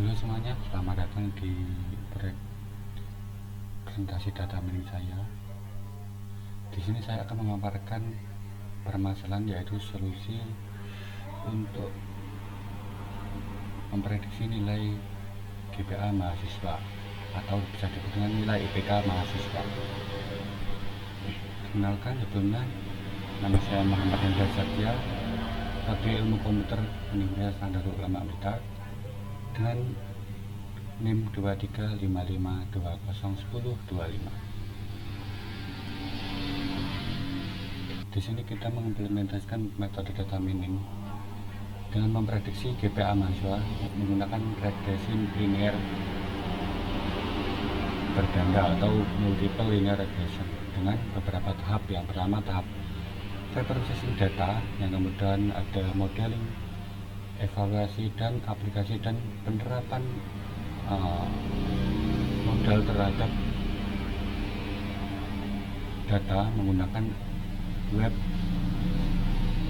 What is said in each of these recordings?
Halo semuanya, selamat datang di presentasi data mining saya. Di sini saya akan memaparkan permasalahan, yaitu solusi untuk memprediksi nilai GPA mahasiswa atau bisa disebut dengan nilai IPK mahasiswa. Kenalkan, sebelumnya nama saya Muhammad Hendra Satya, Prodi Ilmu Komputer Universitas Nahdlatul Ulama Blitar, dengan NIM 2355201025. Di sini kita mengimplementasikan metode data mining dengan memprediksi GPA mahasiswa menggunakan regresi linear berganda atau multiple linear regression dengan beberapa tahap. Yang pertama, tahap reprocessing data, yang kemudian ada modeling, evaluasi, dan aplikasi dan penerapan modal terhadap data menggunakan web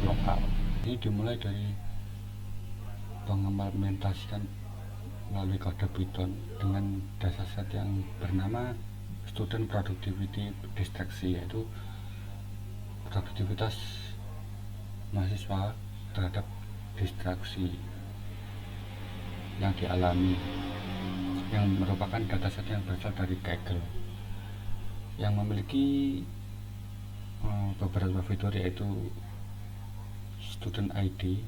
lokal. Ini dimulai dari pengimplementasian melalui kode Python dengan dataset yang bernama Student Productivity Distraction, yaitu produktivitas mahasiswa terhadap distraksi yang dialami, yang merupakan dataset yang berasal dari Kaggle yang memiliki beberapa fitur, yaitu student ID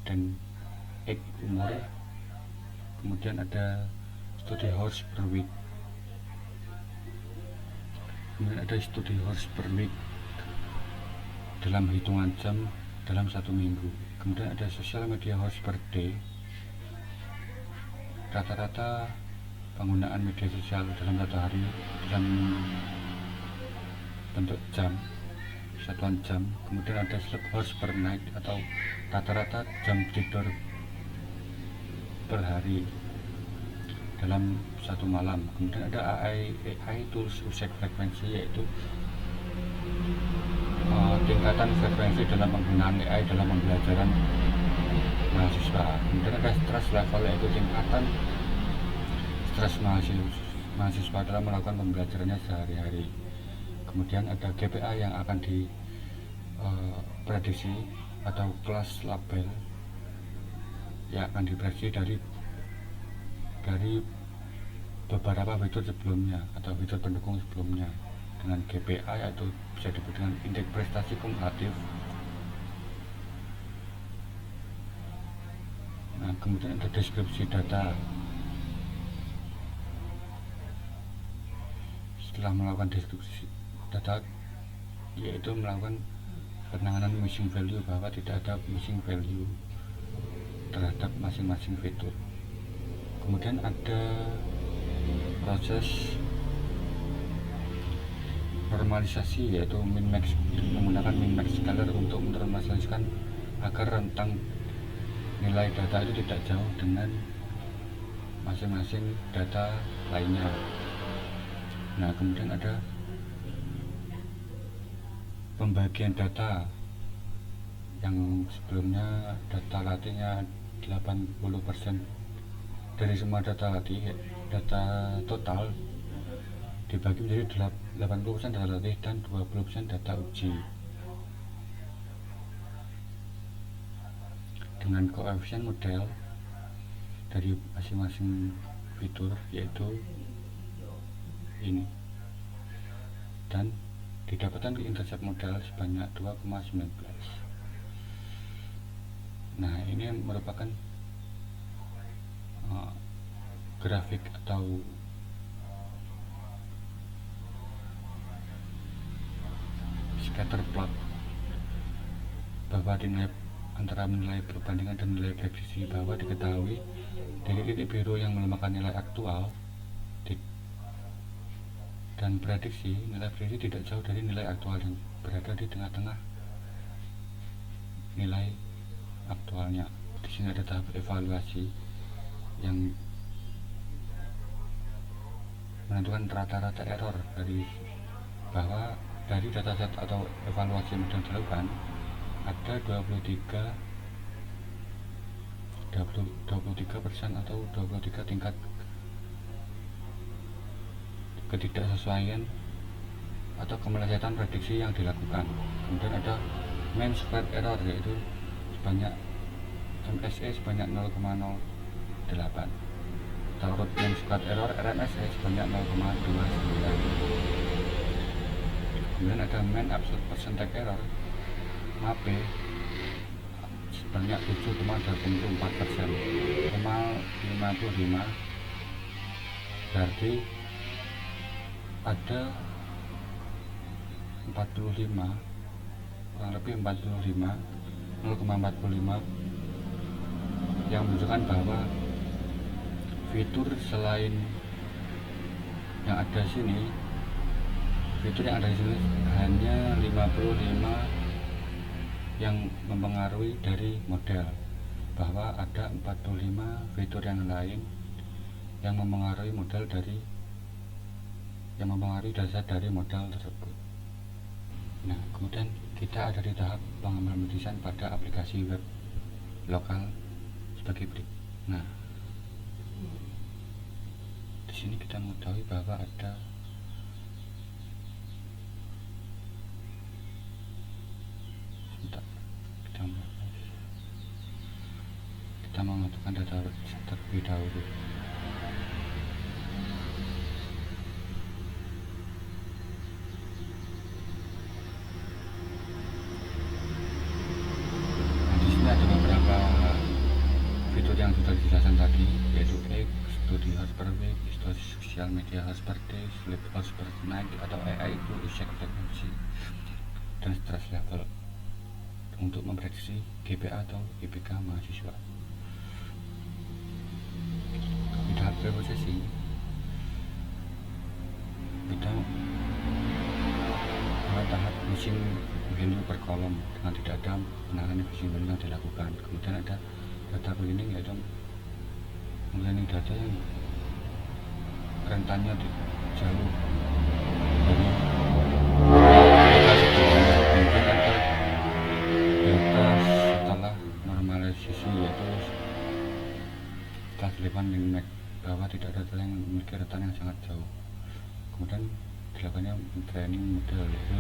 dan age umur, kemudian ada study hours per week, kemudian ada study hours per week dalam hitungan jam dalam satu minggu, kemudian ada social media hours per day, rata-rata penggunaan media sosial dalam satu hari dalam bentuk jam, satuan jam, kemudian ada sleep hours per night atau rata-rata jam tidur per hari dalam satu malam, kemudian ada AI tools usage frekuensi, yaitu tingkatan frekuensi dalam penggunaan AI dalam pembelajaran mahasiswa, kemudian ada stress level, yaitu tingkatan stres mahasiswa dalam melakukan pembelajarannya sehari-hari. Kemudian ada GPA yang akan diprediksi atau kelas label yang akan diprediksi dari beberapa fitur sebelumnya atau fitur pendukung sebelumnya dengan GPA, yaitu bisa disebut dengan indeks prestasi kumulatif. Nah, kemudian ada deskripsi data. Setelah melakukan deskripsi data, yaitu melakukan penanganan missing value, bahwa tidak ada missing value terhadap masing-masing fitur. Kemudian ada proses normalisasi, yaitu min-max, menggunakan min-max scaler untuk menormalisasikan agar rentang nilai data itu tidak jauh dengan masing-masing data lainnya. Nah, kemudian ada pembagian data, yang sebelumnya data latihnya 80% dari semua data latih, data total dibagi menjadi 80% data latih dan 20% data uji dengan koefisien model dari masing-masing fitur, yaitu ini, dan didapatkan intercept model sebanyak 2,19. Nah, ini merupakan grafik atau scatter plot, bahwa nilai antara nilai perbandingan dan nilai prediksi, bahwa diketahui dari titik biru yang merupakan nilai aktual dan prediksi, nilai prediksi tidak jauh dari nilai aktual yang berada di tengah-tengah nilai aktualnya. Di sini ada tahap evaluasi yang menentukan rata-rata error, bahwa dari dataset atau evaluasi yang sudah dilakukan ada 23 23% atau 23 tingkat ketidaksesuaian atau kemelesetan prediksi yang dilakukan. Kemudian ada mean squared error, yaitu sebanyak MSE sebanyak 0,08, atau mean squared error RMSE sebanyak 0,29. Kemudian ada mean absolute percentage error MAPE sebanyak 7,84%, 55, berarti ada 45, kurang lebih 45, 0,45 yang menunjukkan bahwa fitur selain yang ada di sini, fitur yang ada di sini hanya 55 yang mempengaruhi dari model, bahwa ada 45 fitur yang lain yang mempengaruhi model dari dasar dari modal tersebut. Nah, kemudian kita ada di tahap pengembangan desain pada aplikasi web lokal sebagai berikut. Nah, di sini kita mengetahui bahwa ada kita menentukan data terlebih dahulu. Ada beberapa fitur yang sudah dijelaskan tadi, yaitu study hours per week, social media hours per day, sleep hours per night, atau AI itu check frequency dan stress level untuk memprediksi GPA atau IPK mahasiswa. Di tahap preprosesi kita pada tahap machine value per kolom dengan tidak ada penanganan machine value yang dilakukan. Kemudian ada data beginning, yaitu mengenai data yang rentannya jauh dari data sebelumnya. Kemudian ada data setelah normalisasi, yaitu setelah dilakukan min-max, bahwa tidak ada data yang memiliki rentan yang sangat jauh. Kemudian dilakukannya training model, yaitu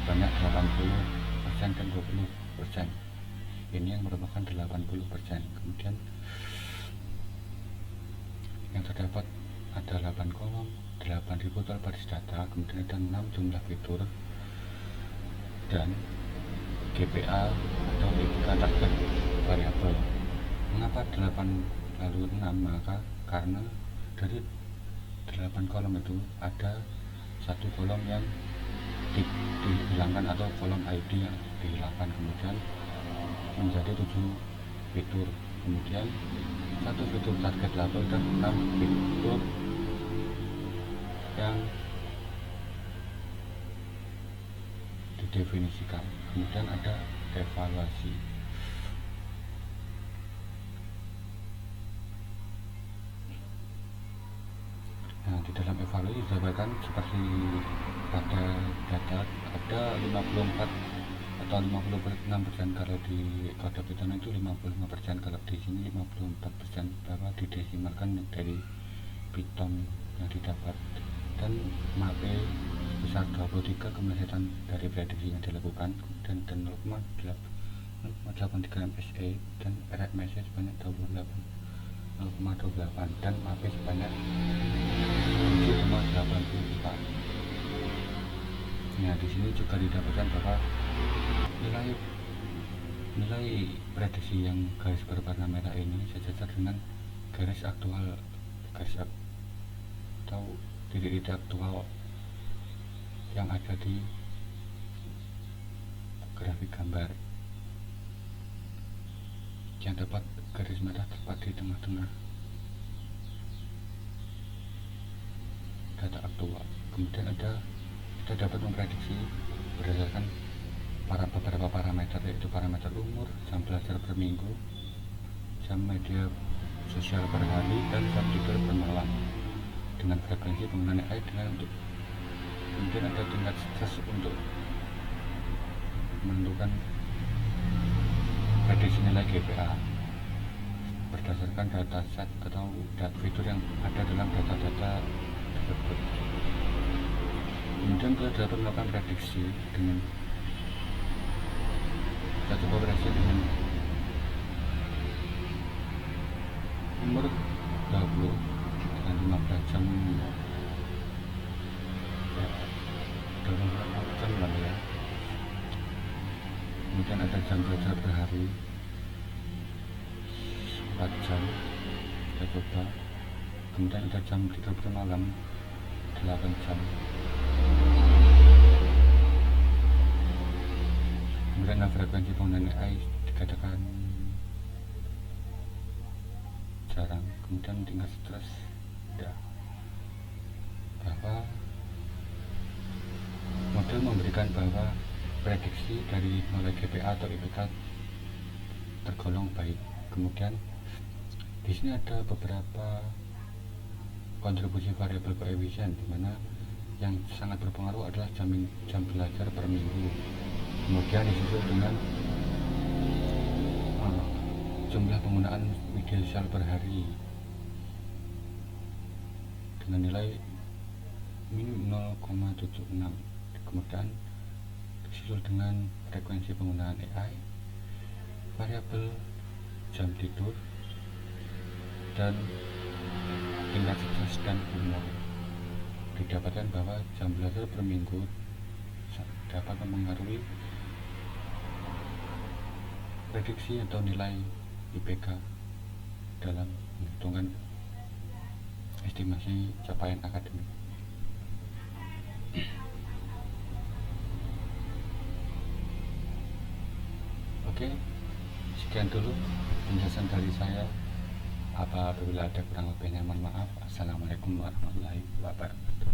banyak 80% dan 20%. Ini yang merupakan 80%. Kemudian yang terdapat ada 8 kolom, 8.000 total baris data, kemudian ada 6 jumlah fitur dan GPA atau IPK target variabel. Mengapa 8 lalu 6? Maka karena dari 8 kolom itu ada satu kolom yang dihilangkan atau kolom ID yang dihilangkan, kemudian menjadi 7 fitur. Kemudian satu fitur target level dan 6 fitur yang didefinisikan. Kemudian ada evaluasi. Nah, di dalam evaluasi dijabarkan seperti pada data ada 54 atau 56% kalau di kode Python itu 55%, kalau di sini 54%, bahwa didesimalkan dari Python yang didapat, dan MAPE besar 23 kemelesetan dari prediksi yang dilakukan, dan 0,83 MSE dan RMSE sebanyak 0,28 dan MAPE sebanyak 7,84. Nah, di sini juga didapatkan bahwa nilai prediksi yang garis berwarna merah ini sejajar dengan garis aktual atau titik-titik aktual yang ada di grafik gambar, yang dapat garis merah tepat di tengah-tengah data aktual. Kemudian kita dapat memprediksi berdasarkan beberapa parameter, yaitu parameter umur, jam belajar per minggu, jam media sosial per hari, dan jam tidur per malam, dengan frekuensi penggunaan AI kemudian ada tingkat stres untuk menentukan prediksi nilai GPA. berdasarkan data set atau fitur yang ada dalam data-data tersebut. Kemudian kita dapat melakukan prediksi dengan kita coba prediksi dengan umur 20 dan 15 jam ya, 24 jam lah ya. Kemudian ada jam belajar per hari 4 jam kita coba. Kemudian ada jam tidur per malam 8 jam. Kemudian frekuensi penggunaan AI dikatakan jarang. Kemudian tingkat stres tidak, bahwa model memberikan bahwa prediksi dari nilai GPA atau IPK tergolong baik. Kemudian di sini ada beberapa kontribusi variabel koefisien, di mana yang sangat berpengaruh adalah jam belajar per minggu. Kemudian disusul dengan jumlah penggunaan media sosial per hari dengan nilai min 0,76. Kemudian disusul dengan frekuensi penggunaan AI, variabel jam tidur, dan tingkat stres dan umur. Didapatkan bahwa jam belajar per minggu dapat mempengaruhi prediksi atau nilai IPK dalam menghitungkan estimasi capaian akademik. Oke, sekian dulu penjelasan dari saya. Apabila ada kurang lebihnya mohon maaf. Assalamualaikum warahmatullahi wabarakatuh.